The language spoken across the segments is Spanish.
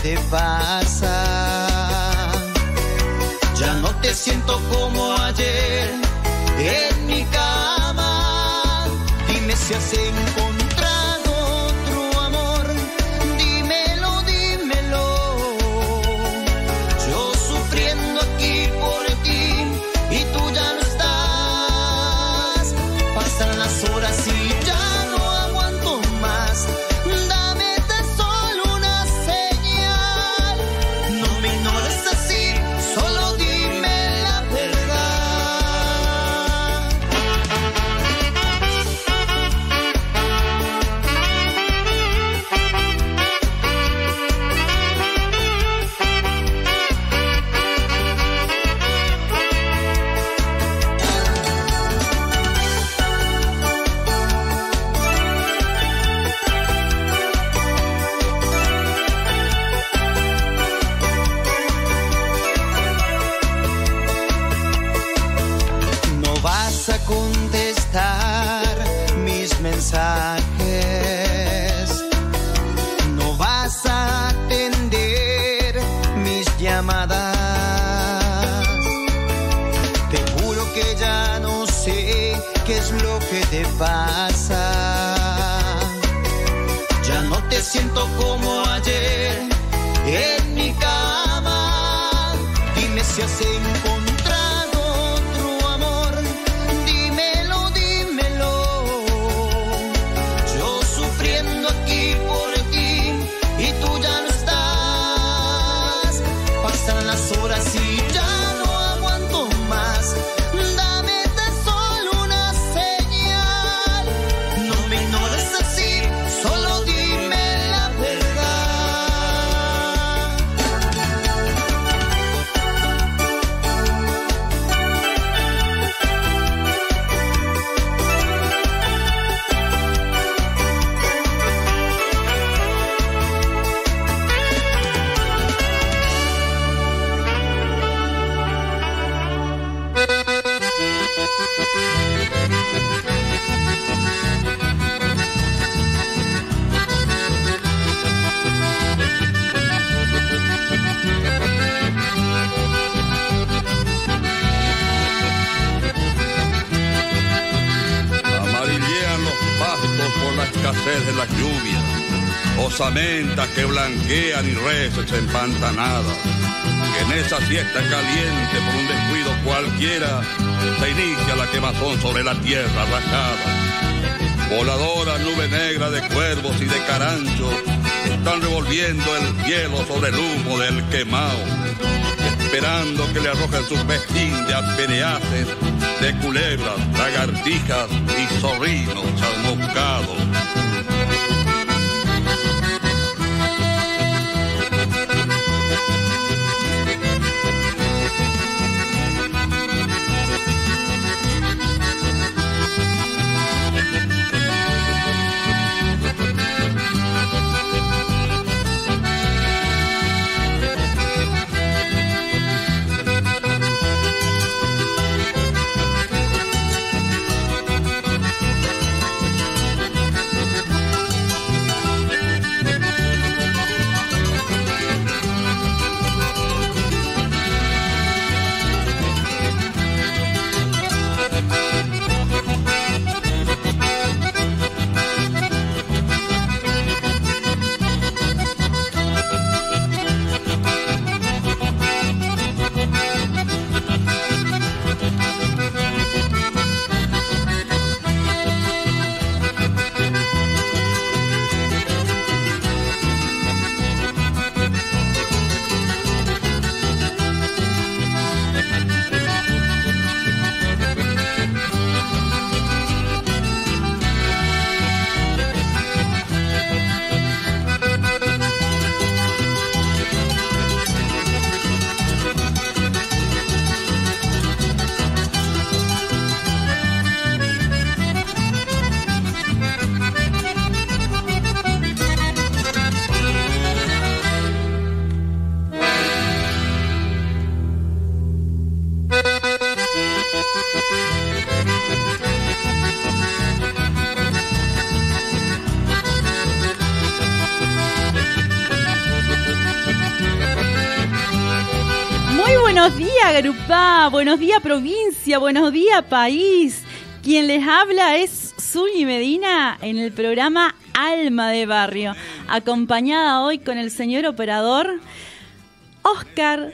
te pasa? Ya no te siento como ayer en mi cama. Dime si has encontrado otro amor. Dímelo, dímelo. Yo sufriendo aquí por ti y tú ya no estás. Pasan las horas y ya no aguanto más. Dame tan solo una señal. No me ignores así, solo dime la verdad. No vas a contestar mis mensajes. No vas a atender mis llamadas. Te juro que ya no sé qué es lo que te pasa. Ya no te siento como ayer en mi cama. Dime si has encontrado otro amor. Dímelo, dímelo. Yo sufriendo aquí por ti y tú ya no estás. Pasan las horas y ya no aguanto más. Dame tan solo una señal. No me ignores así, solo dime la verdad. Amarillean los pastos por la escasez de las lluvias, osamentas que blanquean y reses empantanadas. En esa siesta caliente por un descuido cualquiera se inicia la quemazón sobre la tierra rajada. Voladora nube negra de cuervos y de caranchos están revolviendo el cielo sobre el humo del quemao, esperando que le arrojen su festín de apeneaces, de culebras, lagartijas y zorrinos chamuscados. buenos días, Garupá, buenos días, provincia, buenos días, país. Quien les habla es Zuli Medina en el programa Alma de Barrio, acompañada hoy con el señor operador Oscar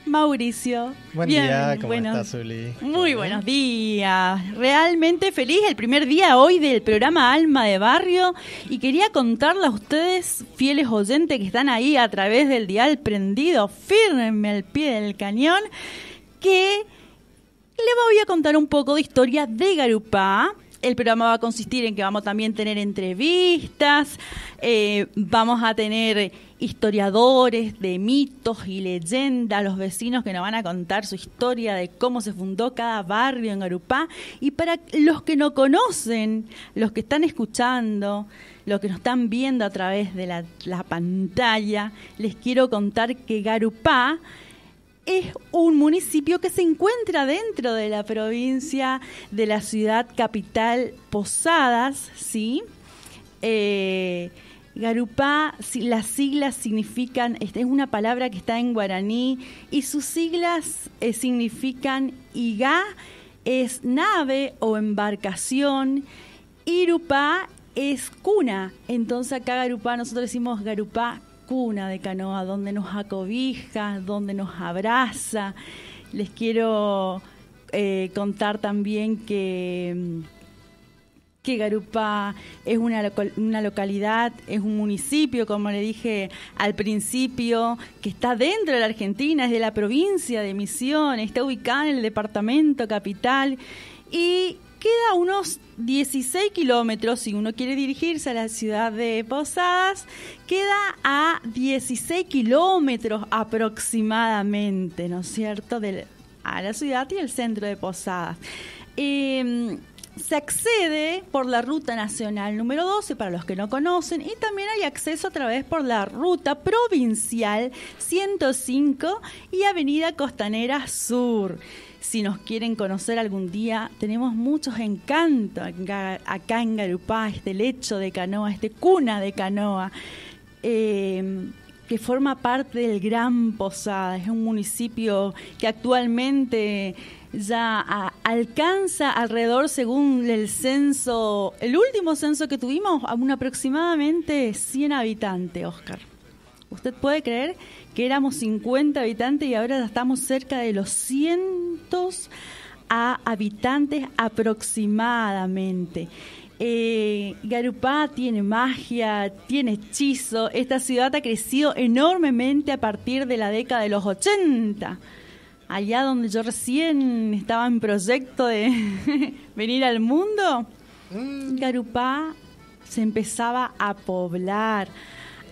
Mauricio. Buen día, ¿cómo estás, Zuli? Muy buenos días. Realmente feliz el primer día hoy del programa Alma de Barrio y quería contarle a ustedes, fieles oyentes que están ahí a través del dial prendido, firme al pie del cañón, que le voy a contar un poco de historia de Garupá. El programa va a consistir en que vamos también a tener entrevistas, vamos a tener historiadores de mitos y leyendas, los vecinos que nos van a contar su historia de cómo se fundó cada barrio en Garupá. Y para los que no conocen, los que están escuchando, los que nos están viendo a través de la pantalla, les quiero contar que Garupá es un municipio que se encuentra dentro de la provincia de la ciudad capital Posadas, ¿sí? Garupá, las siglas significan, es una palabra que está en guaraní y sus siglas significan Igá es nave o embarcación, Irupá es cuna. Entonces acá Garupá, nosotros decimos Garupá cuna de canoa, donde nos acobija, donde nos abraza. Les quiero contar también que Garupá es una localidad, es un municipio, como le dije al principio, que está dentro de la Argentina, es de la provincia de Misiones, está ubicada en el departamento capital y queda unos 16 kilómetros, si uno quiere dirigirse a la ciudad de Posadas, queda a 16 kilómetros aproximadamente, ¿no es cierto?, a la ciudad y el centro de Posadas. Se accede por la Ruta Nacional número 12, para los que no conocen, y también hay acceso a través por la Ruta Provincial 105 y Avenida Costanera Sur. Si nos quieren conocer algún día, tenemos muchos encantos acá en Garupá, este lecho de canoa, este cuna de canoa, que forma parte del Gran Posada. Es un municipio que actualmente ya alcanza alrededor, según el censo, el último censo que tuvimos, a aproximadamente 100 habitantes, Oscar. ¿Usted puede creer que éramos 50 habitantes y ahora ya estamos cerca de los 100 habitantes aproximadamente? Garupá tiene magia, tiene hechizo. Esta ciudad ha crecido enormemente a partir de la década de los 80. Allá donde yo recién estaba en proyecto de venir al mundo, Garupá se empezaba a poblar,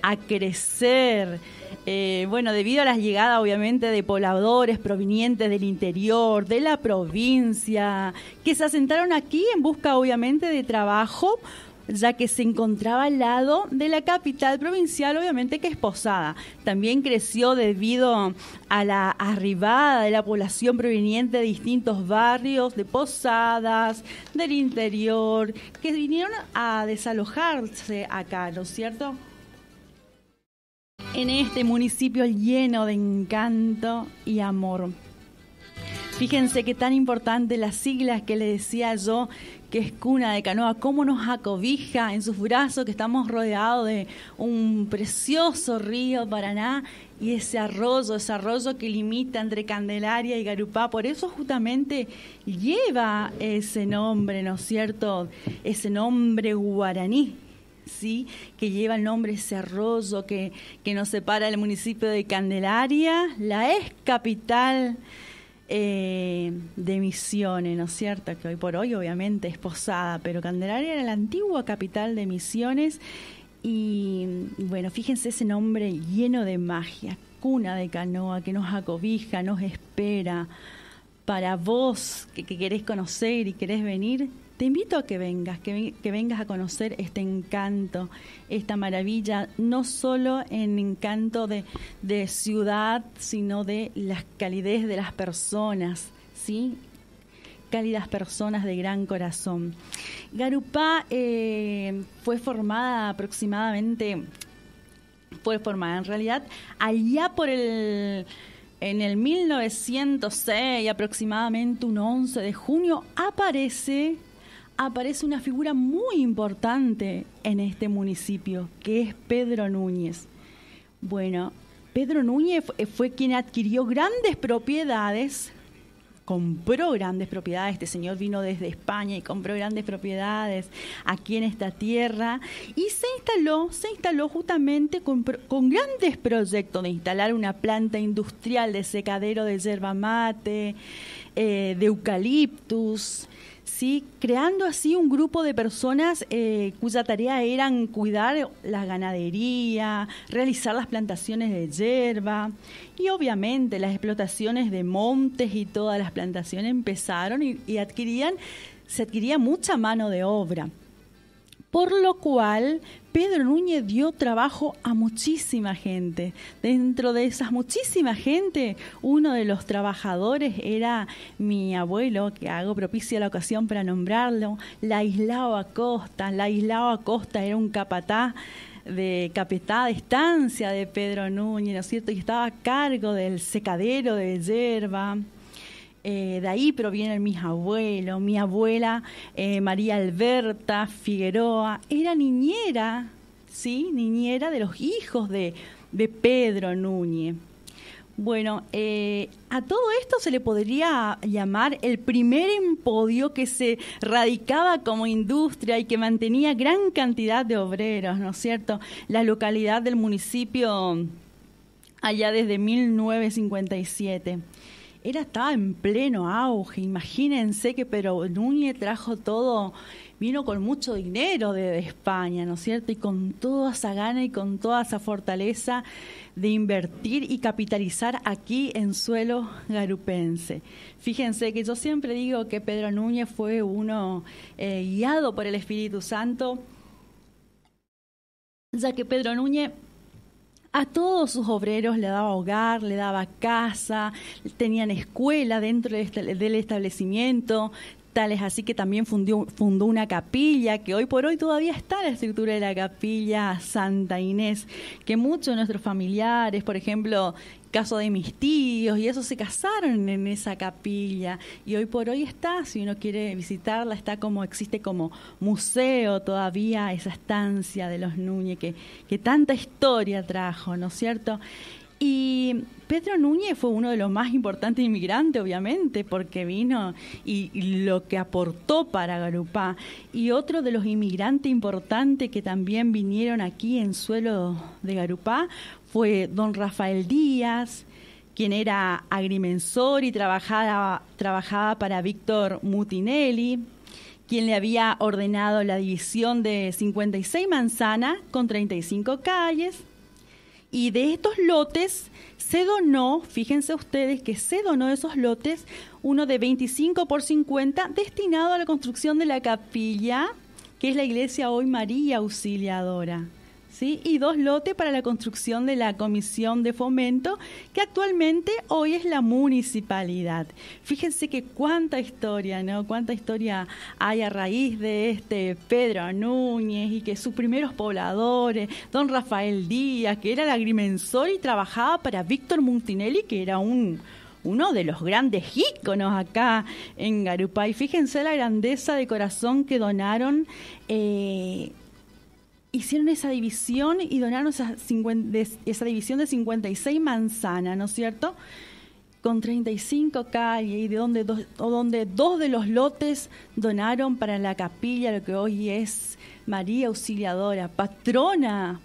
a crecer. Debido a las llegadas obviamente de pobladores provenientes del interior, de la provincia, que se asentaron aquí en busca obviamente de trabajo, ya que se encontraba al lado de la capital provincial, obviamente que es Posada. También creció debido a la arribada de la población proveniente de distintos barrios, de Posadas, del interior, que vinieron a desalojarse acá, ¿no es cierto?, en este municipio lleno de encanto y amor. Fíjense qué tan importante las siglas que le decía yo, que es cuna de canoa, cómo nos acobija en sus brazos, que estamos rodeados de un precioso río Paraná y ese arroyo que limita entre Candelaria y Garupá. Por eso justamente lleva ese nombre, ¿no es cierto?, ese nombre guaraní, ¿sí?, que lleva el nombre ese arroyo que nos separa del municipio de Candelaria, la ex capital de Misiones, ¿no es cierto?, que hoy por hoy obviamente es Posada, pero Candelaria era la antigua capital de Misiones. Y bueno, fíjense ese nombre lleno de magia, cuna de canoa, que nos acobija, nos espera. Para vos que querés conocer y querés venir, te invito a que vengas, a conocer este encanto, esta maravilla, no solo en encanto de ciudad, sino de la calidez de las personas, ¿sí? Cálidas personas de gran corazón. Garupá fue formada en realidad allá por el en el 1906, aproximadamente un 11 de junio, aparece una figura muy importante en este municipio, que es Pedro Núñez. Bueno, Pedro Núñez fue quien adquirió grandes propiedades, compró grandes propiedades. Este señor vino desde España y compró grandes propiedades aquí en esta tierra y se instaló justamente con grandes proyectos de instalar una planta industrial de secadero de yerba mate, de eucaliptus, ¿sí? Creando así un grupo de personas cuya tarea eran cuidar la ganadería, realizar las plantaciones de yerba y obviamente las explotaciones de montes y todas las plantaciones empezaron y se adquiría mucha mano de obra. Por lo cual, Pedro Núñez dio trabajo a muchísima gente. Dentro de esas muchísima gente, uno de los trabajadores era mi abuelo, que hago propicia la ocasión para nombrarlo, Laislao Acosta. Laislao Acosta era un capataz de estancia de Pedro Núñez, ¿no es cierto? Y estaba a cargo del secadero de yerba. De ahí provienen mis abuelos. Mi abuela María Alberta Figueroa era niñera, ¿sí? Niñera de los hijos de Pedro Núñez. Bueno, a todo esto se le podría llamar el primer empodio que se radicaba como industria y que mantenía gran cantidad de obreros, ¿no es cierto? La localidad del municipio allá desde 1957. Estaba en pleno auge. Imagínense que Pedro Núñez trajo todo, vino con mucho dinero de España, ¿no es cierto? Y con toda esa gana y con toda esa fortaleza de invertir y capitalizar aquí en suelo garupense. Fíjense que yo siempre digo que Pedro Núñez fue uno guiado por el Espíritu Santo, ya que Pedro Núñez a todos sus obreros le daba hogar, le daba casa, tenían escuela dentro del establecimiento, tales así que también fundó una capilla, que hoy por hoy todavía está la estructura de la capilla Santa Inés, que muchos de nuestros familiares, por ejemplo, caso de mis tíos, y eso se casaron en esa capilla, y hoy por hoy está, si uno quiere visitarla, existe como museo todavía esa estancia de los Núñez, que tanta historia trajo, ¿no es cierto? Y Pedro Núñez fue uno de los más importantes inmigrantes, obviamente, porque vino y lo que aportó para Garupá. Y otro de los inmigrantes importantes que también vinieron aquí en suelo de Garupá fue don Rafael Díaz, quien era agrimensor y trabajaba para Víctor Mutinelli, quien le había ordenado la división de 56 manzanas con 35 calles. Y de estos lotes se donó, fíjense ustedes que se donó de esos lotes uno de 25 por 50 destinado a la construcción de la capilla, que es la iglesia hoy María Auxiliadora, ¿sí? Y 2 lotes para la construcción de la comisión de fomento, que actualmente hoy es la municipalidad. Fíjense que cuánta historia, ¿no? Cuánta historia hay a raíz de este Pedro Núñez y que sus primeros pobladores, don Rafael Díaz, que era el agrimensor y trabajaba para Víctor Mutinelli, que era uno de los grandes íconos acá en Garupá. Y fíjense la grandeza de corazón que donaron. Hicieron esa división y donaron esa división de 56 manzanas, ¿no es cierto? Con 35 calles, y donde 2 de los lotes donaron para la capilla, lo que hoy es María Auxiliadora, patrona,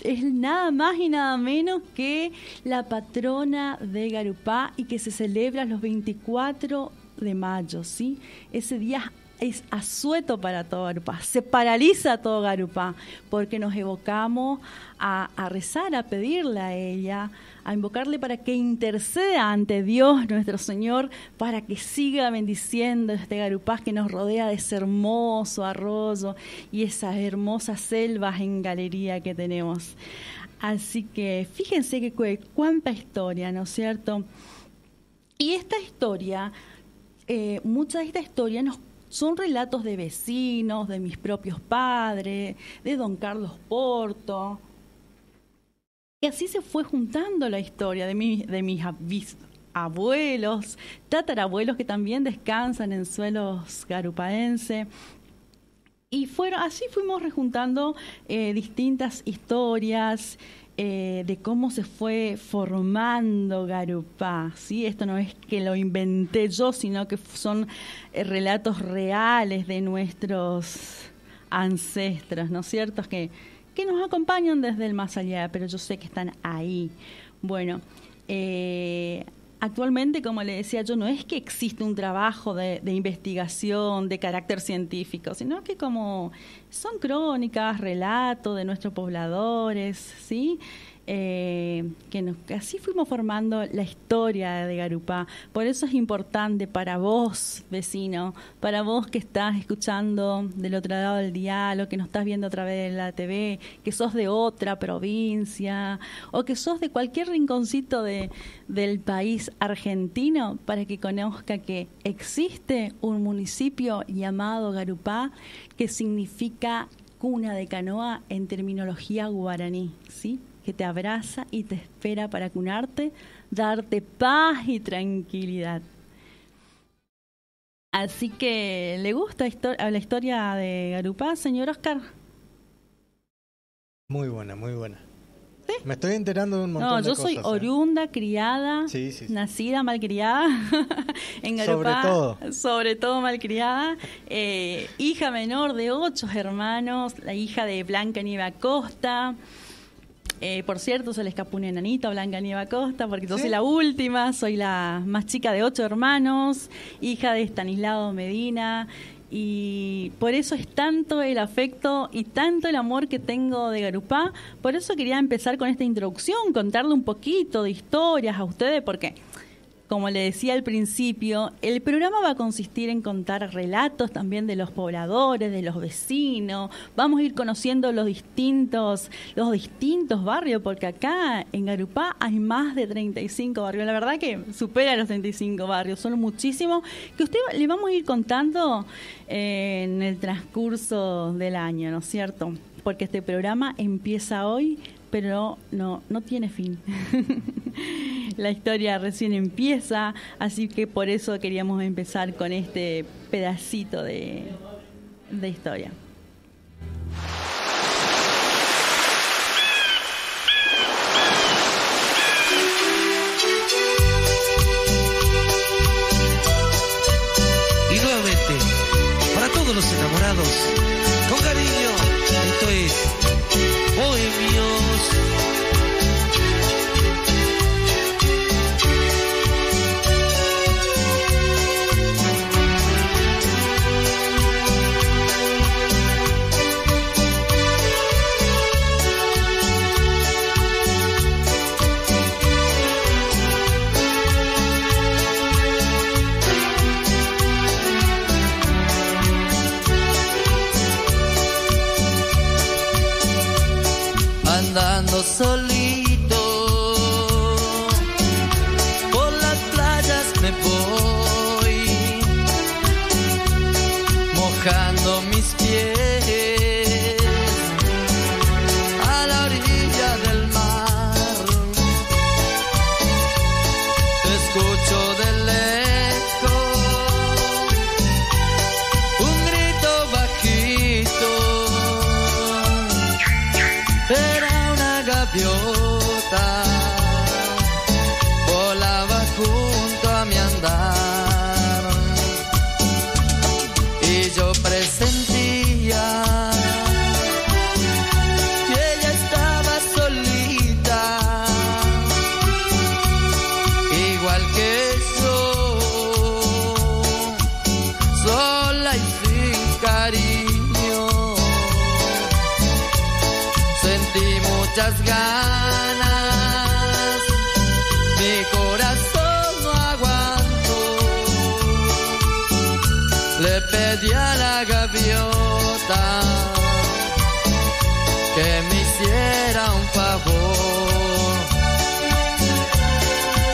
es nada más y nada menos que la patrona de Garupá, y que se celebra los 24 de mayo, ¿sí? Ese día es asueto para todo Garupá, se paraliza todo Garupá, porque nos evocamos a rezar, a pedirle a ella, a invocarle para que interceda ante Dios nuestro Señor, para que siga bendiciendo este Garupá que nos rodea de ese hermoso arroyo y esas hermosas selvas en galería que tenemos. Así que fíjense que cuánta historia, ¿no es cierto? Y esta historia, mucha de esta historia son relatos de vecinos, de mis propios padres, de don Carlos Porto, Y así se fue juntando la historia de mis abuelos, tatarabuelos que también descansan en suelos garupaense. Y así fuimos rejuntando distintas historias de cómo se fue formando Garupá, ¿sí? Esto no es que lo inventé yo, sino que son relatos reales de nuestros ancestros, ¿no es cierto? Que nos acompañan desde el más allá, pero yo sé que están ahí. Bueno, actualmente, como le decía yo, no es que existe un trabajo de investigación de carácter científico, sino que como son crónicas, relatos de nuestros pobladores, ¿sí? Que así fuimos formando la historia de Garupá. Por eso es importante para vos, vecino, para vos que estás escuchando del otro lado del diálogo, que nos estás viendo a través de la TV, que sos de otra provincia o que sos de cualquier rinconcito del país argentino, para que conozca que existe un municipio llamado Garupá, que significa cuna de canoa en terminología guaraní, ¿sí? Que te abraza y te espera para cunarte, darte paz y tranquilidad. Así que, ¿le gusta la historia de Garupá, señor Oscar? Muy buena, muy buena. ¿Sí? Me estoy enterando de un montón de cosas. No, yo soy oriunda, criada, nacida, malcriada en Garupá. Sobre todo malcriada. Hija menor de 8 hermanos, la hija de Blanca Nieve Acosta. Por cierto, se le escapó un enanito a Blanca Nieve Acosta, porque yo soy la última, soy la más chica de 8 hermanos, hija de Estanislao Medina, y por eso es tanto el afecto y tanto el amor que tengo de Garupá. Por eso quería empezar con esta introducción, contarle un poquito de historias a ustedes, porque, como le decía al principio, el programa va a consistir en contar relatos también de los pobladores, de los vecinos. Vamos a ir conociendo los distintos barrios, porque acá en Garupá hay más de 35 barrios. La verdad que supera los 35 barrios, son muchísimos, que usted le vamos a ir contando en el transcurso del año, ¿no es cierto? Porque este programa empieza hoy, pero no tiene fin. La historia recién empieza, así que por eso queríamos empezar con este pedacito de historia. Y nuevamente, para todos los enamorados, con cariño, esto es Bohemios. Andando solito por las playas me voy, mojando mis pies a la orilla del mar. Escucho de lejos un grito bajito. Gaviota volaba junto a mi andar y yo presentía que ella estaba solita, igual que yo, sola y sin cariño. Sentí muchas ganas, mi corazón no aguantó. Le pedí a la gaviota que me hiciera un favor.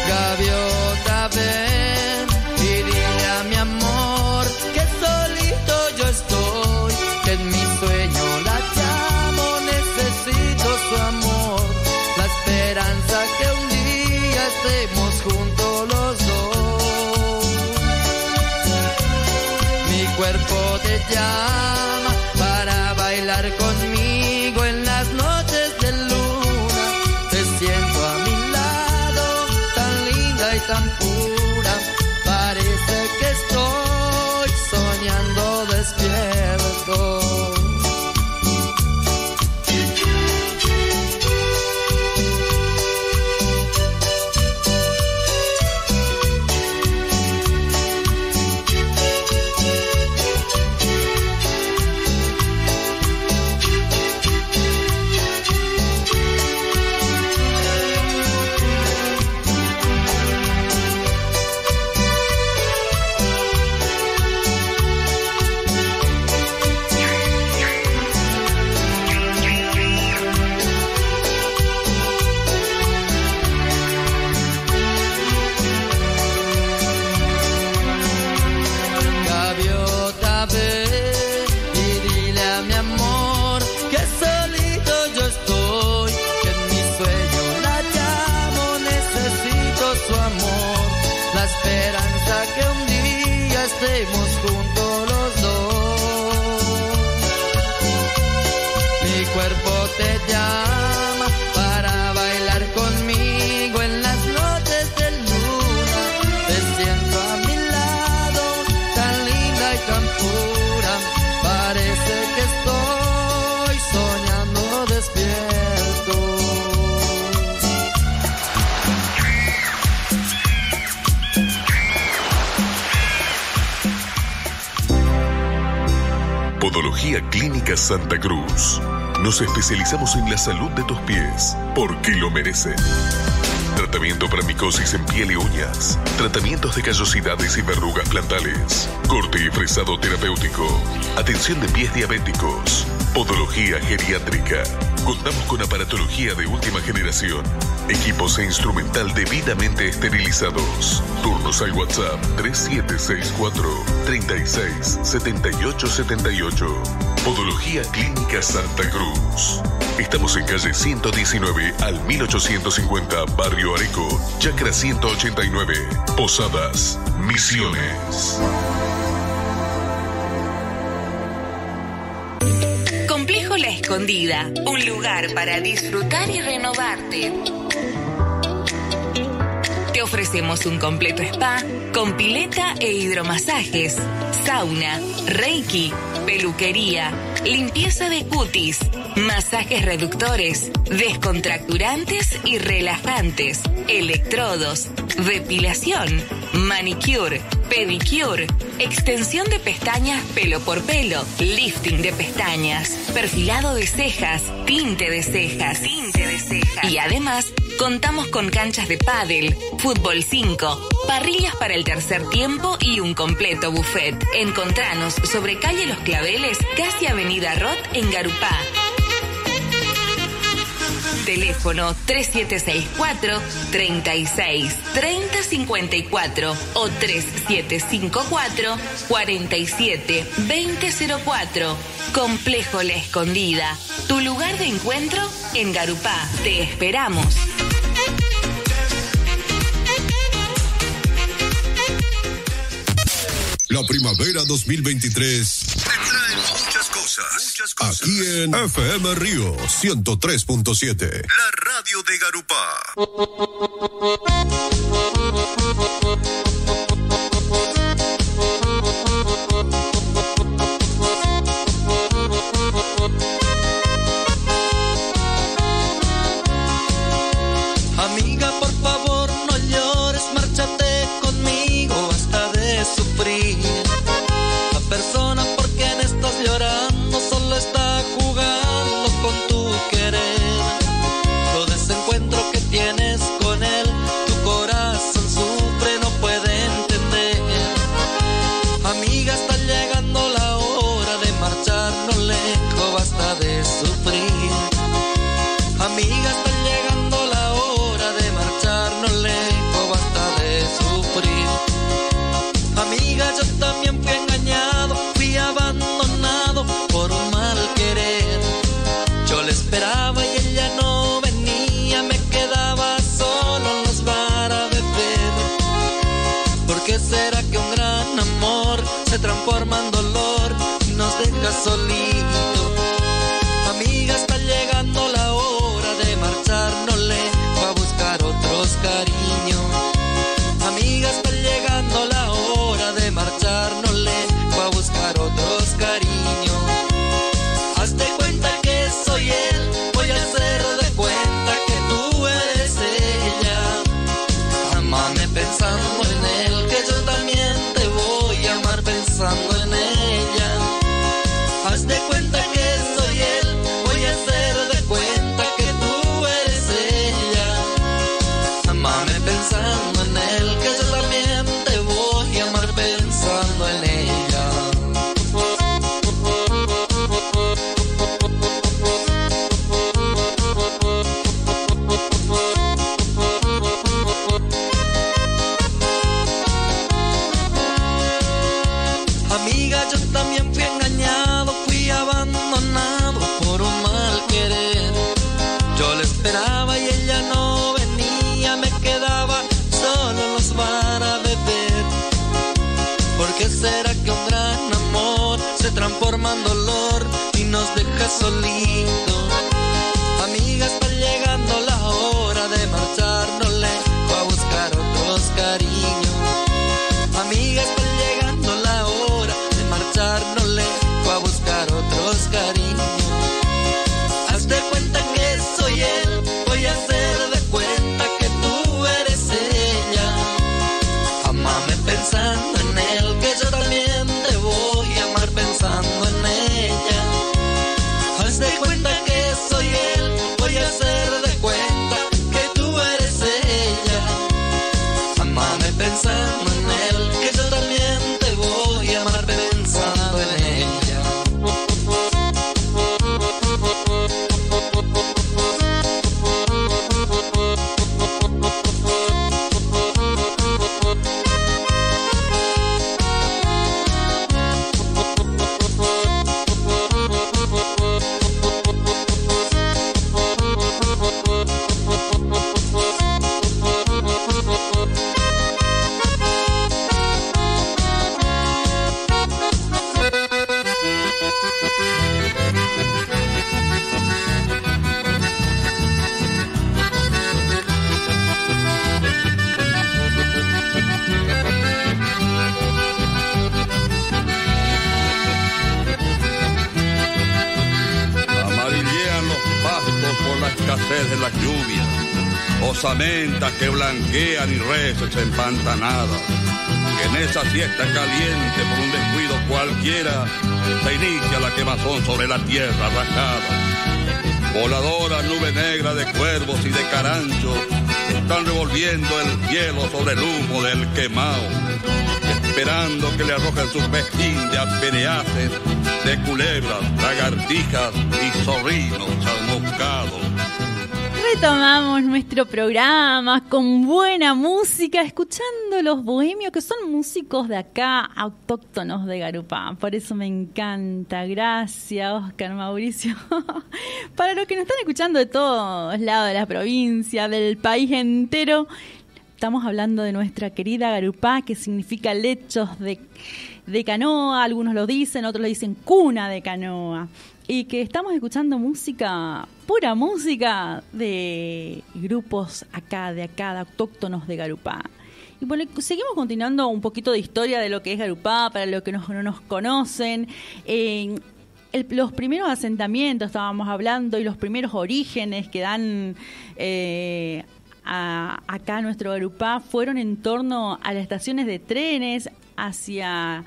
Gaviota, ven y dile a mi amor que solito yo estoy, que en mi sueño la llamo, necesito su amor, la espero estemos juntos los dos. Mi cuerpo te llama para bailar conmigo en las noches de luna. Te siento a mi lado, tan linda y tan pura. Parece que estoy soñando despierto. Estemos juntos los dos. Mi cuerpo te llama para bailar conmigo en las noches de luna. Te siento a mi lado, tan linda y tan pura. Parece que estoy soñando despierto. Podología Clínica Santa Cruz. Nos especializamos en la salud de tus pies, porque lo merecen. Tratamiento para micosis en piel y uñas. Tratamientos de callosidades y verrugas plantales. Corte y fresado terapéutico. Atención de pies diabéticos. Podología geriátrica. Contamos con aparatología de última generación. Equipos e instrumental debidamente esterilizados. Turnos al WhatsApp 3764-367878. Podología Clínica Santa Cruz. Estamos en calle 119 al 1850, Barrio Areco, Chacra 189, Posadas, Misiones. Complejo La Escondida, un lugar para disfrutar y renovarte. Te ofrecemos un completo spa con pileta e hidromasajes, sauna, reiki, peluquería, limpieza de cutis, masajes reductores, descontracturantes y relajantes, electrodos, depilación, manicure, pedicure, extensión de pestañas pelo por pelo, lifting de pestañas, perfilado de cejas, tinte de cejas. Y además, contamos con canchas de pádel, fútbol 5, parrillas para el tercer tiempo y un completo buffet. Encontranos sobre calle Los Claveles, casi Avenida Roth en Garupá. Teléfono 3764-36-3054 o 3754-47-2004. Complejo La Escondida, tu lugar de encuentro en Garupá. Te esperamos. La primavera 2023 te trae muchas cosas. Aquí en FM Río 103.7. La radio de Garupá. Amiga, por favor, no llores, márchate conmigo hasta de sufrir. La persona por quien estás llorando solo está jugando con tu querer. Lo desencuentro que tienes con él se transforma en dolor y nos deja solitos. Amiga, está llegando la hora de marchar, no le va a buscar otros cariños. Amiga, está llegando la hora de marchar, no le va a buscar otros cariños. Hazte cuenta que soy él, voy a hacer de cuenta que tú eres ella. Amame pensando en él, que yo también te voy a amar pensando en ella. Hazte cuenta que soy él, voy a hacer de cuenta que tú eres ella. Amame pensando en él, que yo también te voy a amar pensando en ella. Amiga, yo también fui engañado, fui abandonado por un mal querer. Yo le esperaba y ella no venía, me quedaba solo en los bar a beber. ¿Por qué será que un gran amor se transforma en dolor y nos deja solitos? Amiga, está llegando la hora de marchar, no le voy a buscar otros cariños. Amiga, está llegando la hora de marchar, no le voy a buscar otros cariños. Hazte cuenta que soy él, voy a hacer de cuenta que tú eres ella. Amame pensando en él, que yo también te voy a amar pensando en ella. Hazte cuenta que soy él, voy a hacer de cuenta que tú eres ella. Amame pensando en él, que yo también te voy a amar pensando en ella. Amarillean los pastos por la escasez de las lluvias, osamentas que blanquean y reses empantanadas. En esa siesta caliente por un descuido cualquiera se inicia la quemazón sobre la tierra rajada. Voladora nube negra de cuervos y de caranchos están revolviendo el cielo sobre el humo del quemao, esperando que le arrojen su festín de apereaces, de culebras, lagartijas y zorrinos chamuscados. Retomamos nuestro programa con buena música, escuchando los bohemios, que son músicos de acá, autóctonos de Garupá. Por eso me encanta. Gracias, Oscar, Mauricio. Para los que nos están escuchando de todos lados de la provincia, del país entero, estamos hablando de nuestra querida Garupá, que significa lechos de canoa. Algunos lo dicen, otros lo dicen cuna de canoa. Y que estamos escuchando música, pura música de grupos de autóctonos de Garupá. Y bueno, seguimos continuando un poquito de historia de lo que es Garupá, para los que no nos conocen. Los primeros asentamientos estábamos hablando, y los primeros orígenes que dan acá nuestro Garupá fueron en torno a las estaciones de trenes hacia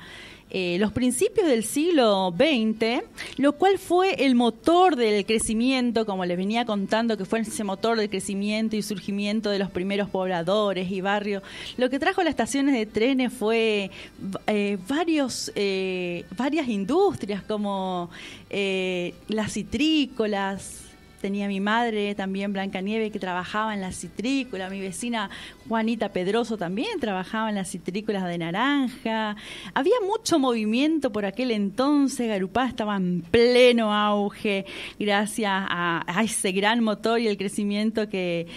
los principios del siglo XX, lo cual fue el motor del crecimiento, como les venía contando, que fue ese motor del crecimiento y surgimiento de los primeros pobladores y barrios. Lo que trajo las estaciones de trenes fue varias industrias, como las citrícolas. Tenía mi madre también, Blancanieves, que trabajaba en la citrícola. Mi vecina Juanita Pedroso también trabajaba en las citrícolas de naranja. Había mucho movimiento por aquel entonces. Garupá estaba en pleno auge gracias a ese gran motor y el crecimiento que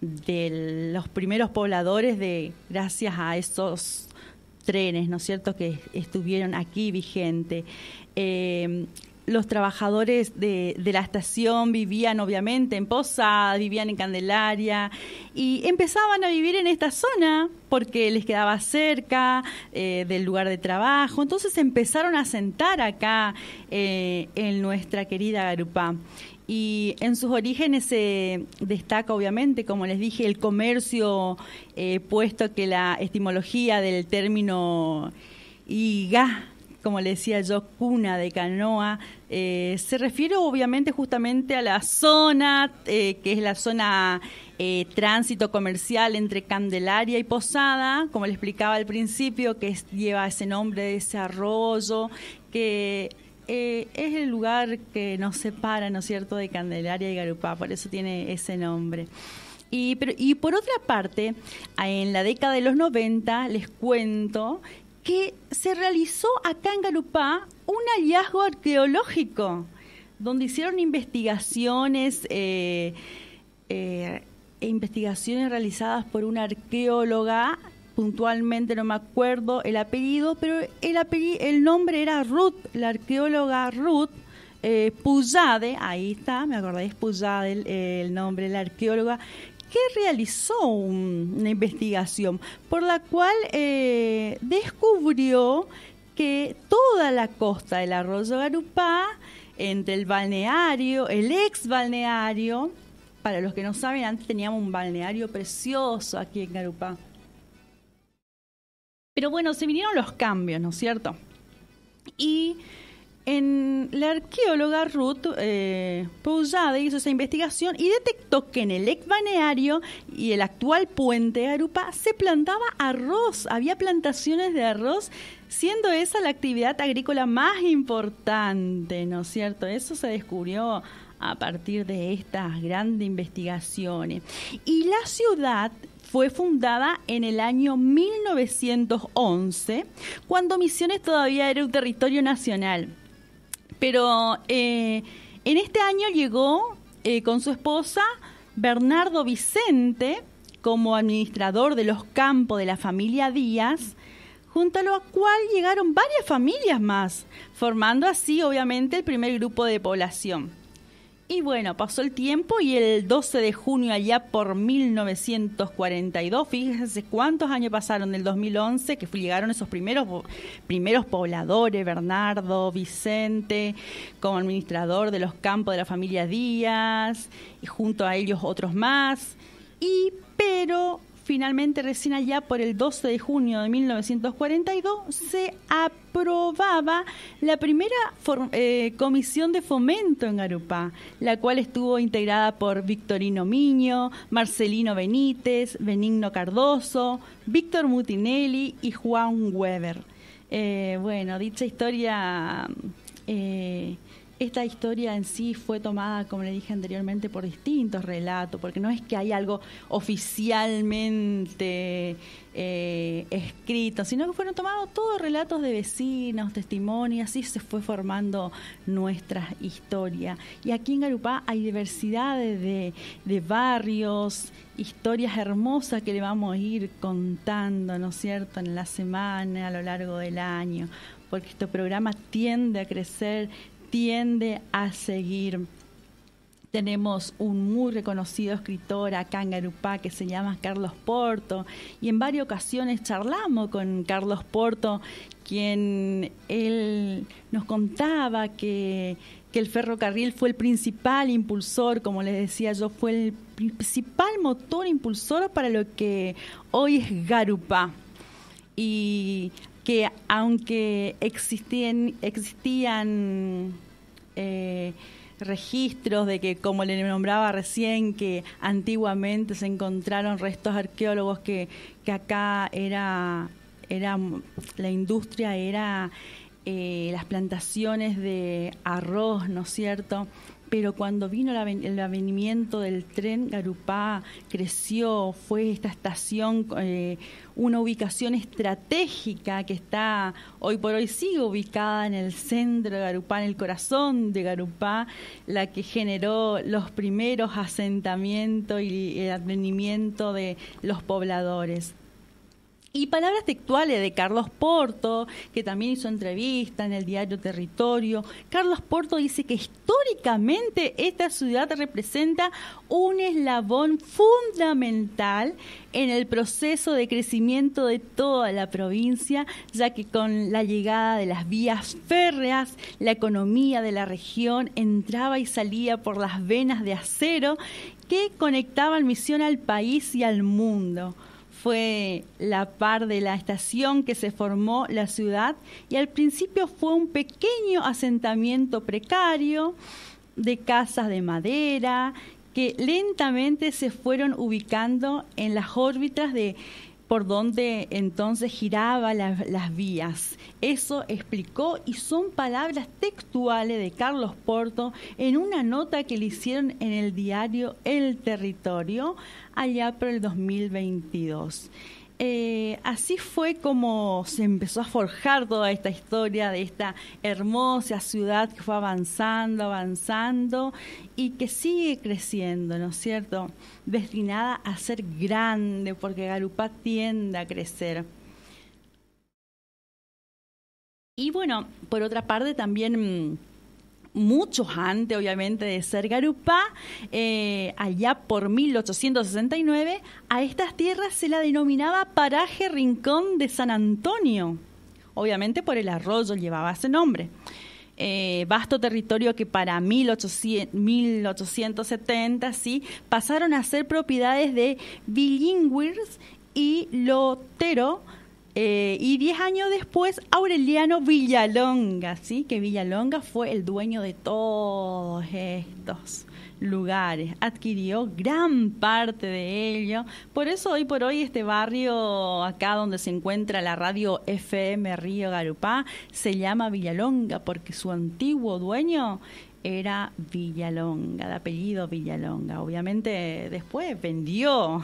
de los primeros pobladores, gracias a esos trenes, ¿no es cierto?, que estuvieron aquí vigentes. Los trabajadores de la estación vivían obviamente en Posada, vivían en Candelaria y empezaban a vivir en esta zona porque les quedaba cerca del lugar de trabajo. Entonces empezaron a asentar acá en nuestra querida Garupá. Y en sus orígenes se destaca, obviamente, como les dije, el comercio, puesto que la etimología del término Iga, como le decía yo, cuna de canoa, se refiere obviamente justamente a la zona, que es la zona tránsito comercial entre Candelaria y Posada, como le explicaba al principio, que lleva ese nombre de ese arroyo, que es el lugar que nos separa, ¿no es cierto?, de Candelaria y Garupá, por eso tiene ese nombre. Y por otra parte, en la década de los 90, les cuento que se realizó acá en Garupá un hallazgo arqueológico, donde hicieron investigaciones realizadas por una arqueóloga. Puntualmente no me acuerdo el apellido, pero el nombre era Ruth, la arqueóloga Ruth Pujade, ahí está, me acordé, es Pujade el nombre, la arqueóloga, que realizó una investigación por la cual descubrió que toda la costa del arroyo Garupá, entre el balneario, el ex balneario, para los que no saben, antes teníamos un balneario precioso aquí en Garupá. Pero bueno, se vinieron los cambios, ¿no es cierto? Y la arqueóloga Ruth Pujade hizo esa investigación y detectó que en el ex balneario y el actual puente de Garupá se plantaba arroz, había plantaciones de arroz, siendo esa la actividad agrícola más importante, ¿no es cierto? Eso se descubrió a partir de estas grandes investigaciones. Y la ciudad fue fundada en el año 1911, cuando Misiones todavía era un territorio nacional. Pero en este año llegó con su esposa Bernardo Vicente como administrador de los campos de la familia Díaz, junto a lo cual llegaron varias familias más, formando así obviamente el primer grupo de población. Y bueno, pasó el tiempo y el 12 de junio allá por 1942, fíjense cuántos años pasaron del 2011, que llegaron esos primeros pobladores, Bernardo, Vicente, como administrador de los campos de la familia Díaz, y junto a ellos otros más, pero finalmente recién allá por el 12 de junio de 1942 se aprobaba la primera comisión de fomento en Garupá, la cual estuvo integrada por Victorino Miño, Marcelino Benítez, Benigno Cardoso, Víctor Mutinelli y Juan Weber. Bueno, dicha historia... Esta historia en sí fue tomada, como le dije anteriormente, por distintos relatos, porque no es que hay algo oficialmente escrito, sino que fueron tomados todos relatos de vecinos, testimonios, así se fue formando nuestra historia. Y aquí en Garupá hay diversidades de barrios, historias hermosas que le vamos a ir contando, ¿no es cierto?, en la semana, a lo largo del año, porque este programa tiende a crecer, tiende a seguir. Tenemos un muy reconocido escritor acá en Garupá que se llama Carlos Porto, y en varias ocasiones charlamos con Carlos Porto, quien él nos contaba que el ferrocarril fue el principal impulsor, como les decía yo, fue el principal motor impulsor para lo que hoy es Garupá. Y que aunque existían registros de que, como le nombraba recién, que antiguamente se encontraron restos arqueólogos que acá era la industria, era las plantaciones de arroz, ¿no es cierto? Pero cuando vino el avenimiento del tren, Garupá creció, fue esta estación una ubicación estratégica que está, hoy por hoy sigue ubicada en el centro de Garupá, en el corazón de Garupá, la que generó los primeros asentamientos y el advenimiento de los pobladores. Y palabras textuales de Carlos Porto, que también hizo entrevista en el diario Territorio. Carlos Porto dice que históricamente esta ciudad representa un eslabón fundamental en el proceso de crecimiento de toda la provincia, ya que con la llegada de las vías férreas, la economía de la región entraba y salía por las venas de acero que conectaban Misión al país y al mundo. Fue la par de la estación que se formó la ciudad y al principio fue un pequeño asentamiento precario de casas de madera que lentamente se fueron ubicando en las órbitas de por donde entonces giraban las vías. Eso explicó y son palabras textuales de Carlos Porto en una nota que le hicieron en el diario El Territorio allá por el 2022. Así fue como se empezó a forjar toda esta historia de esta hermosa ciudad que fue avanzando y que sigue creciendo, ¿no es cierto? Destinada a ser grande, porque Garupá tiende a crecer. Y bueno, por otra parte también muchos antes, obviamente, de ser Garupá, allá por 1869, a estas tierras se la denominaba Paraje Rincón de San Antonio. Obviamente por el arroyo llevaba ese nombre. Vasto territorio que para 1870 ¿sí? pasaron a ser propiedades de bilingües y Lotero, y 10 años después Aureliano Villalonga, ¿sí? Que Villalonga fue el dueño de todos estos lugares, adquirió gran parte de ello. Por eso hoy por hoy este barrio acá donde se encuentra la radio FM Río Garupá se llama Villalonga porque su antiguo dueño era Villalonga, de apellido Villalonga. Obviamente después vendió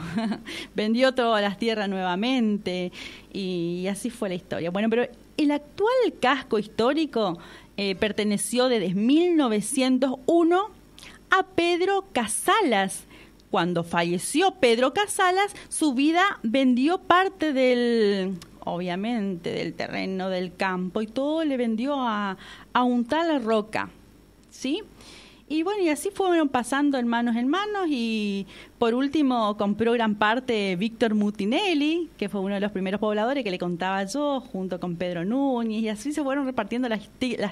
todas las tierras nuevamente y así fue la historia. Bueno, pero el actual casco histórico perteneció desde 1901 a Pedro Casalas. Cuando falleció Pedro Casalas, su vida vendió parte obviamente del terreno del campo y todo le vendió a un tal Roca, ¿sí? Y bueno, y así fueron pasando en manos y por último compró gran parte Víctor Mutinelli, que fue uno de los primeros pobladores que le contaba yo, junto con Pedro Núñez, y así se fueron repartiendo las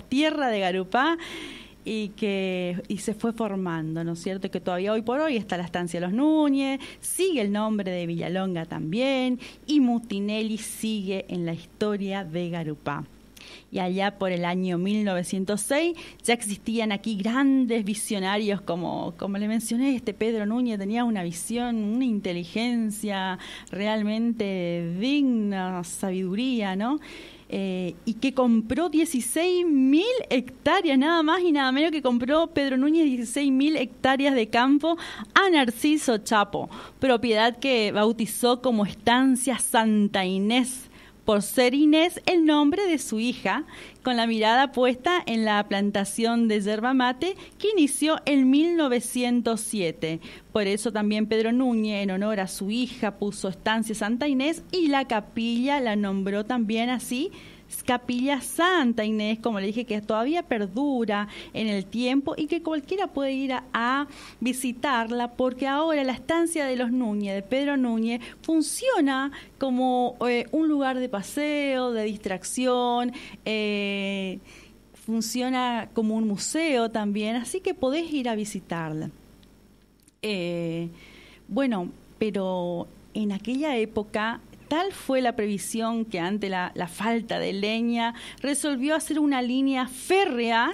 tierras de Garupá y se fue formando, ¿no es cierto? Que todavía hoy por hoy está la estancia de los Núñez, sigue el nombre de Villalonga también, y Mutinelli sigue en la historia de Garupá. Y allá por el año 1906 ya existían aquí grandes visionarios como le mencioné, Pedro Núñez tenía una visión, una inteligencia realmente digna, sabiduría, ¿no? Y que compró 16.000 hectáreas, nada más y nada menos que compró Pedro Núñez 16.000 hectáreas de campo a Narciso Chapo, propiedad que bautizó como Estancia Santa Inés, por ser Inés el nombre de su hija, con la mirada puesta en la plantación de yerba mate que inició en 1907. Por eso también Pedro Núñez, en honor a su hija, puso Estancia Santa Inés y la capilla la nombró también así, Capilla Santa Inés, como le dije, que todavía perdura en el tiempo y que cualquiera puede ir a visitarla, porque ahora la estancia de los Núñez, de Pedro Núñez, funciona como un lugar de paseo, de distracción, funciona como un museo también, así que podés ir a visitarla. Bueno, pero en aquella época tal fue la previsión que ante la falta de leña resolvió hacer una línea férrea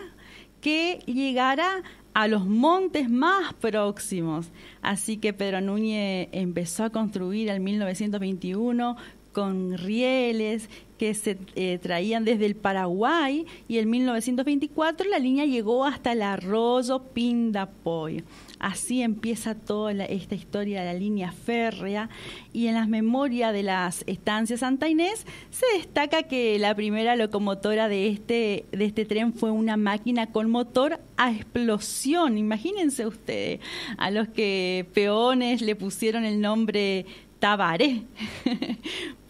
que llegara a los montes más próximos. Así que Pedro Núñez empezó a construir en 1921 con rieles que se traían desde el Paraguay, y en 1924 la línea llegó hasta el arroyo Pindapoy. Así empieza toda esta historia de la línea férrea, y en las memorias de las estancias Santa Inés se destaca que la primera locomotora de este tren fue una máquina con motor a explosión. Imagínense ustedes, a los que peones le pusieron el nombre Tabaré,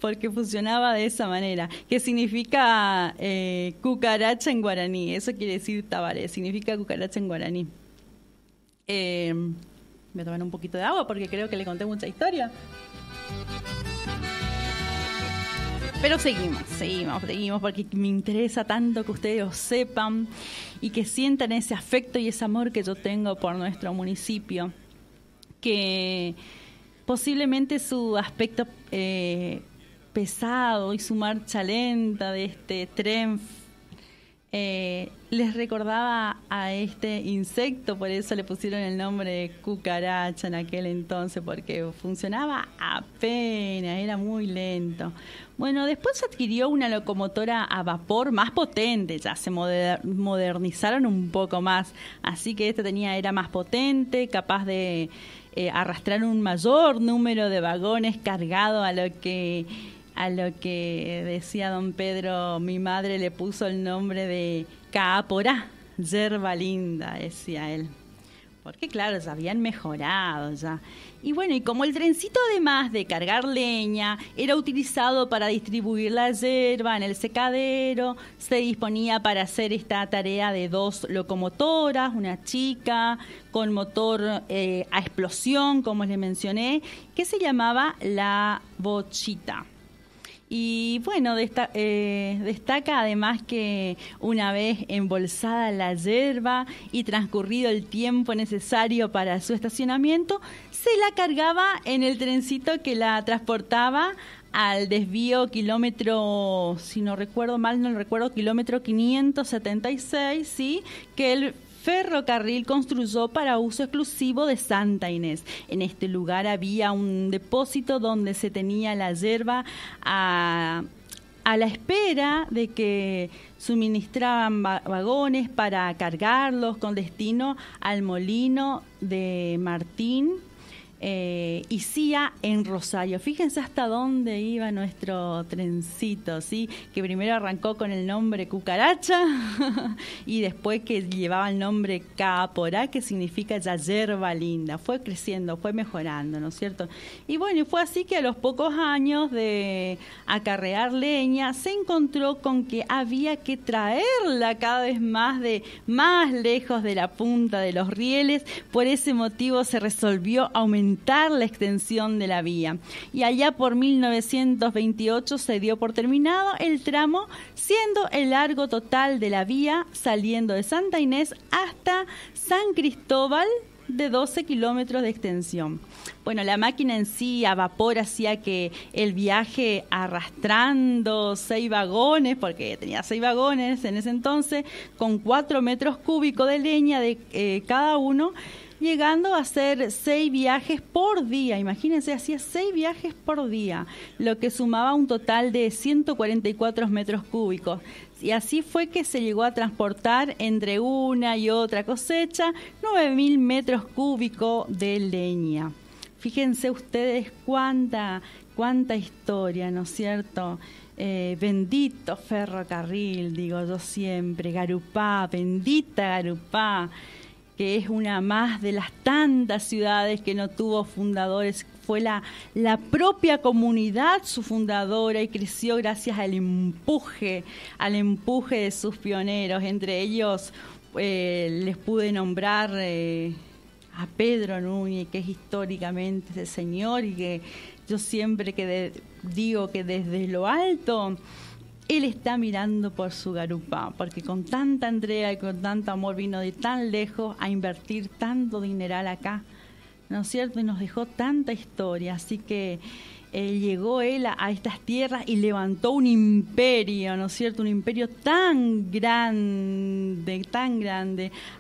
porque funcionaba de esa manera, que significa cucaracha en guaraní. Eso quiere decir tabaré, significa cucaracha en guaraní. Me toman un poquito de agua porque creo que le conté mucha historia. Pero seguimos porque me interesa tanto que ustedes lo sepan y que sientan ese afecto y ese amor que yo tengo por nuestro municipio, que posiblemente su aspecto pesado y su marcha lenta de este tren les recordaba a este insecto, por eso le pusieron el nombre de cucaracha en aquel entonces, porque funcionaba apenas, era muy lento. Bueno, después adquirió una locomotora a vapor más potente, ya se modernizaron un poco más, así que esta era más potente, capaz de arrastrar un mayor número de vagones cargado a lo que decía don Pedro, mi madre le puso el nombre de Caaporá, yerba linda, decía él. Porque claro, ya habían mejorado ya. Y bueno, y como el trencito además de cargar leña, era utilizado para distribuir la yerba en el secadero, se disponía para hacer esta tarea de 2 locomotoras, una chica con motor a explosión, como les mencioné, que se llamaba la bochita. Y bueno, destaca además que una vez embolsada la yerba y transcurrido el tiempo necesario para su estacionamiento, se la cargaba en el trencito que la transportaba al desvío kilómetro, si no recuerdo mal, kilómetro 576, ¿sí? Que el ferrocarril construyó para uso exclusivo de Santa Inés. En este lugar había un depósito donde se tenía la yerba a la espera de que suministraban vagones para cargarlos con destino al molino de Martín y Cía en Rosario. Fíjense hasta dónde iba nuestro trencito, ¿sí? Que primero arrancó con el nombre Cucaracha y después que llevaba el nombre Caaporá, que significa ya yerba linda. Fue creciendo, fue mejorando, ¿no es cierto? Y bueno, y fue así que a los pocos años de acarrear leña se encontró con que había que traerla cada vez más lejos de la punta de los rieles. Por ese motivo se resolvió aumentar la extensión de la vía. Y allá por 1928 se dio por terminado el tramo, siendo el largo total de la vía saliendo de Santa Inés hasta San Cristóbal de 12 kilómetros de extensión. Bueno, la máquina en sí a vapor hacía que el viaje arrastrando 6 vagones, porque tenía 6 vagones en ese entonces, con 4 metros cúbicos de leña de cada uno, llegando a hacer 6 viajes por día. Imagínense, hacía 6 viajes por día, lo que sumaba un total de 144 metros cúbicos. Y así fue que se llegó a transportar entre una y otra cosecha 9.000 metros cúbicos de leña. Fíjense ustedes cuánta historia, ¿no es cierto? Bendito ferrocarril, digo yo siempre, Garupá, bendita Garupá, que es una más de las tantas ciudades que no tuvo fundadores. Fue la propia comunidad su fundadora y creció gracias al empuje de sus pioneros. Entre ellos les pude nombrar a Pedro Núñez, que es históricamente ese señor, y que yo siempre digo que desde lo alto él está mirando por su Garupá, porque con tanta entrega y con tanto amor vino de tan lejos a invertir tanto dineral acá, ¿no es cierto? Y nos dejó tanta historia, así que llegó él a estas tierras y levantó un imperio, ¿no es cierto? Un imperio tan grande.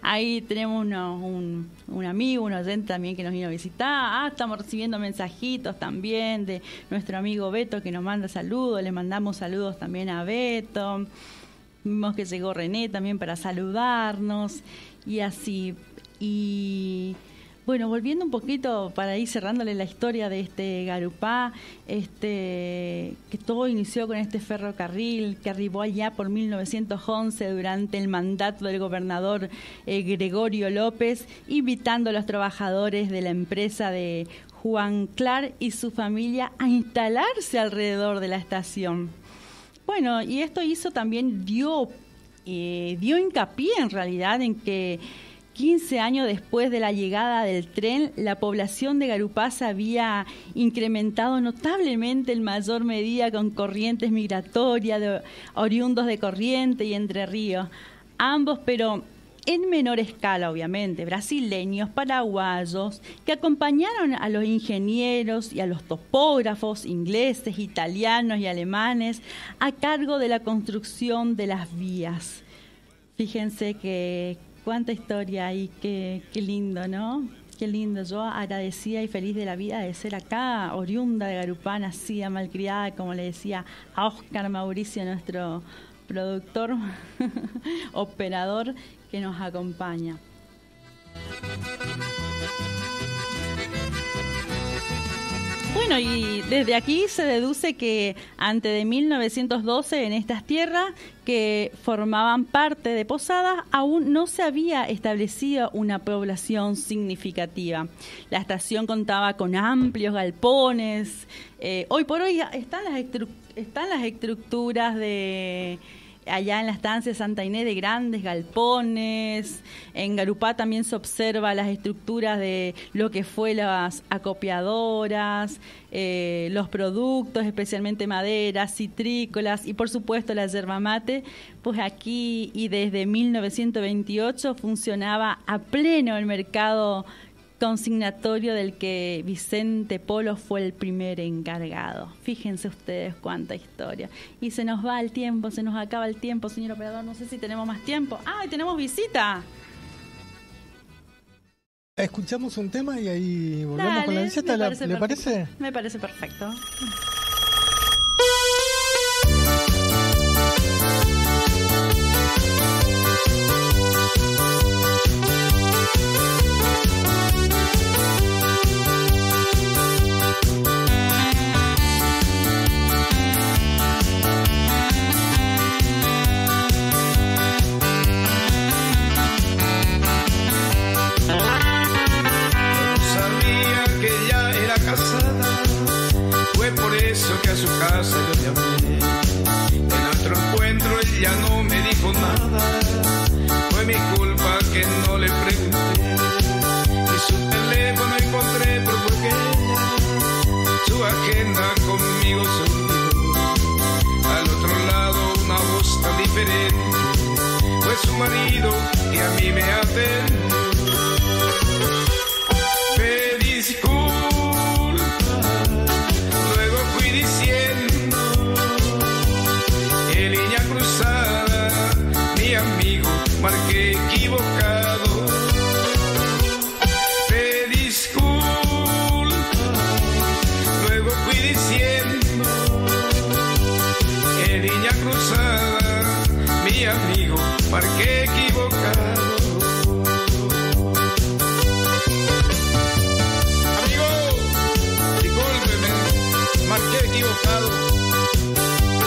Ahí tenemos un amigo, un oyente también que nos vino a visitar. Estamos recibiendo mensajitos también de nuestro amigo Beto, que nos manda saludos. Le mandamos saludos también a Beto. Vimos que llegó René también para saludarnos y así. Y Bueno, volviendo un poquito para ir cerrándole la historia de este Garupá, que todo inició con este ferrocarril que arribó allá por 1911 durante el mandato del gobernador Gregorio López, invitando a los trabajadores de la empresa de Juan Clar y su familia a instalarse alrededor de la estación. Bueno, y esto dio hincapié en realidad en que 15 años después de la llegada del tren, la población de Garupá se había incrementado notablemente en mayor medida con corrientes migratorias oriundos de Corrientes y Entre Ríos. Ambos, pero en menor escala, obviamente, brasileños, paraguayos, que acompañaron a los ingenieros y a los topógrafos ingleses, italianos y alemanes a cargo de la construcción de las vías. Fíjense que cuánta historia hay, qué lindo, ¿no? Qué lindo. Yo agradecida y feliz de la vida de ser acá, oriunda de Garupá, nacida, malcriada, como le decía a Oscar Mauricio, nuestro productor, operador, que nos acompaña. Bueno, y desde aquí se deduce que antes de 1912 en estas tierras que formaban parte de Posadas aún no se había establecido una población significativa. La estación contaba con amplios galpones. Hoy por hoy están las estructuras de allá en la estancia de Santa Inés de grandes galpones. En Garupá también se observa las estructuras de lo que fue las acopiadoras, los productos, especialmente maderas, citrícolas y por supuesto la yerba mate. Pues aquí y desde 1928 funcionaba a pleno el mercado consignatorio del que Vicente Polo fue el primer encargado. Fíjense ustedes cuánta historia. Y se nos va el tiempo, se nos acaba el tiempo, señor operador. No sé si tenemos más tiempo. ¡Ah, tenemos visita! Escuchamos un tema y ahí volvemos con la visita. ¿Le parece? Me parece perfecto. Que a su casa yo llamé. En nuestro encuentro él ya no me dijo nada. Fue mi culpa que no le pregunté. Y su teléfono encontré porque su agenda conmigo se olvidó. Al otro lado una voz tan diferente. Fue su marido que a mí me atendió. Pedí disculpas. Diciendo en línea cruzada, mi amigo, marqué equivocado. Pedí disculpas, luego fui diciendo en línea cruzada, mi amigo, marqué equivocado. Marqué equivocado,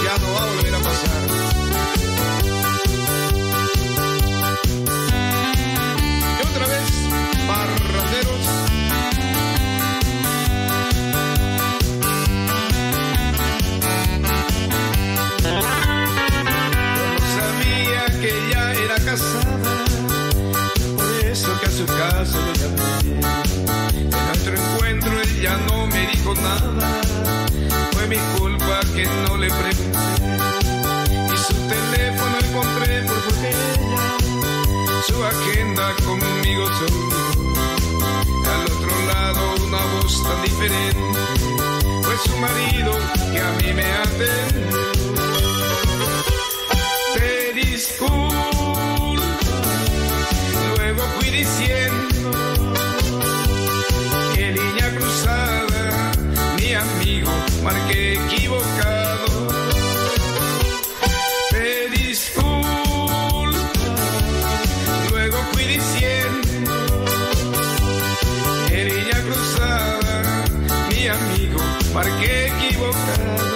ya no va a volver a pasar. Y otra vez, parranderos. Yo no sabía que ella era casada, por eso que a su casa lo llamé. En nuestro encuentro él ya no me dijo nada. Fue mi culpa que no le pregunté. Y su teléfono encontré porque ella, su agenda conmigo se olvidó. Al otro lado una voz tan diferente. Fue su marido que a mí me atendió. Pedí disculpas, luego fui diciendo que línea cruzada, mi amigo, marqué equivocado. Pedí disculpas, luego fui diciendo equivocado.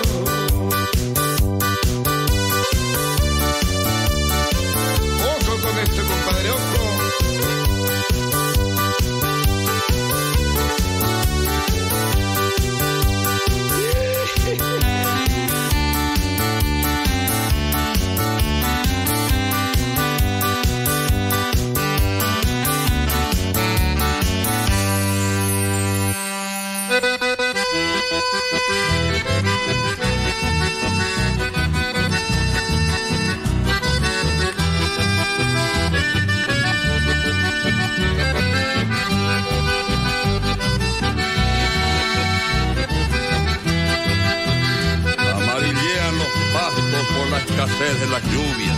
Ojo con esto, compadre, ojo. Amarillean los pastos por la escasez de las lluvias,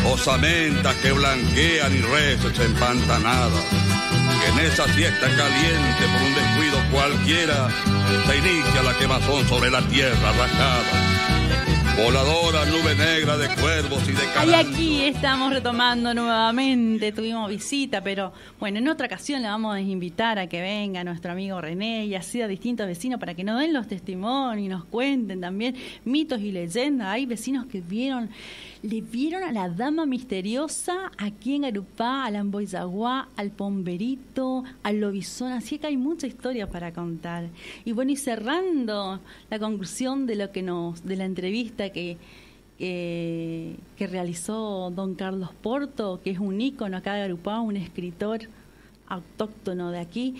osamentas que blanquean y reses empantanadas. En esa siesta caliente, por un descuido cualquiera, se inicia la quemazón sobre la tierra rajada. Voladora nube negra de cuervos y de Y caranchos. aquí estamos retomando nuevamente, tuvimos visita, pero bueno, en otra ocasión le vamos a invitar a que venga nuestro amigo René y así a distintos vecinos para que nos den los testimonios y nos cuenten también mitos y leyendas. Hay vecinos que le vieron a la dama misteriosa aquí en Garupá, al Amboizaguá, al Pomberito, al Lobizón, así que hay mucha historia para contar. Y bueno, y cerrando la conclusión de la entrevista que realizó don Carlos Porto, que es un ícono acá de Garupá, un escritor autóctono de aquí.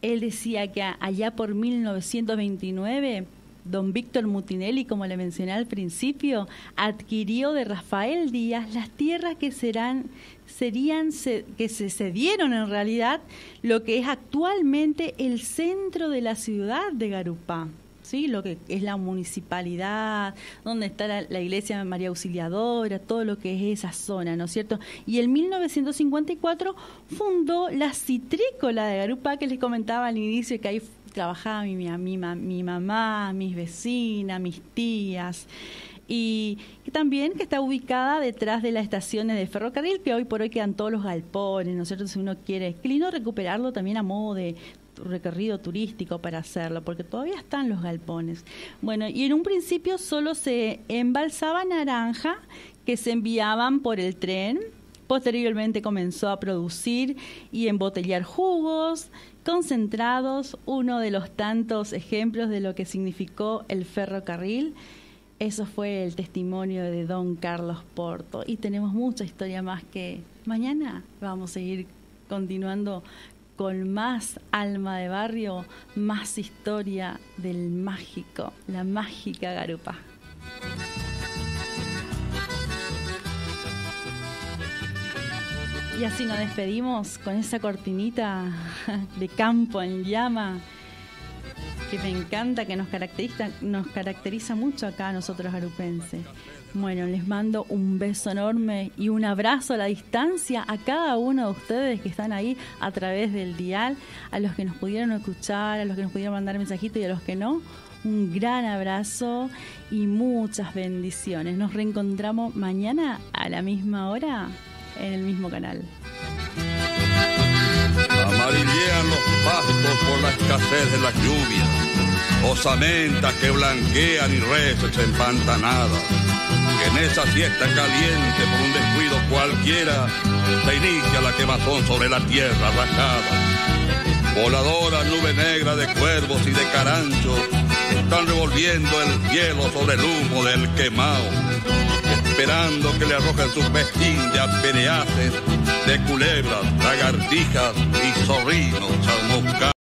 Él decía que allá por 1929, don Víctor Mutinelli, como le mencioné al principio, adquirió de Rafael Díaz las tierras que que se cedieron en realidad lo que es actualmente el centro de la ciudad de Garupá. ¿Sí? Lo que es la municipalidad, donde está la iglesia María Auxiliadora, todo lo que es esa zona, ¿no es cierto? Y en 1954 fundó la Citrícola de Garupá, que les comentaba al inicio, que ahí trabajaba mi mamá, mis vecinas, mis tías, y también que está ubicada detrás de las estaciones de ferrocarril, que hoy por hoy quedan todos los galpones, ¿no es cierto? Si uno quiere, qué lindo recuperarlo también a modo de recorrido turístico para hacerlo, porque todavía están los galpones. Bueno, y en un principio solo se embalsaba naranja que se enviaban por el tren. Posteriormente comenzó a producir y embotellar jugos, concentrados, uno de los tantos ejemplos de lo que significó el ferrocarril. Eso fue el testimonio de don Carlos Porto. Y tenemos mucha historia más que mañana vamos a seguir continuando con más alma de barrio, más historia del mágico, la mágica Garupá. Y así nos despedimos con esa cortinita de Campo en Llama, que me encanta, que nos caracteriza mucho acá a nosotros garupenses. Bueno, les mando un beso enorme y un abrazo a la distancia a cada uno de ustedes que están ahí a través del dial, a los que nos pudieron escuchar, a los que nos pudieron mandar mensajitos y a los que no. Un gran abrazo y muchas bendiciones. Nos reencontramos mañana a la misma hora en el mismo canal. Amarillean los pastos por la escasez de las lluvias, osamentas que blanquean y reses empantanadas. En esa siesta caliente, por un descuido cualquiera, se inicia la quemazón sobre la tierra rajada. Voladora nube negra de cuervos y de caranchos están revolviendo el cielo sobre el humo del quemao, esperando que le arrojen sus festín de apereaces, de culebras, lagartijas y zorrinos chamuscados.